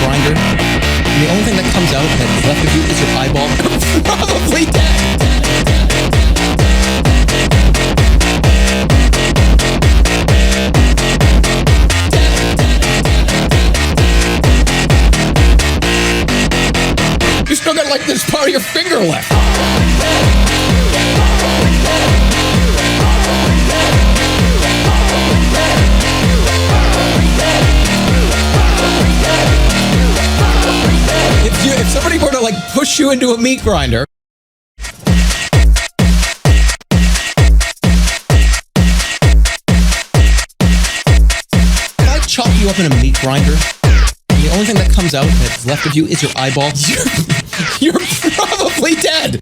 grinder, and the only thing that comes out that's left of you is your eyeball, probably dead. You still got like this part of your finger left. If somebody were to like push you into a meat grinder, if I chop you up in a meat grinder, and the only thing that comes out that's left of you is your eyeball, you're probably dead.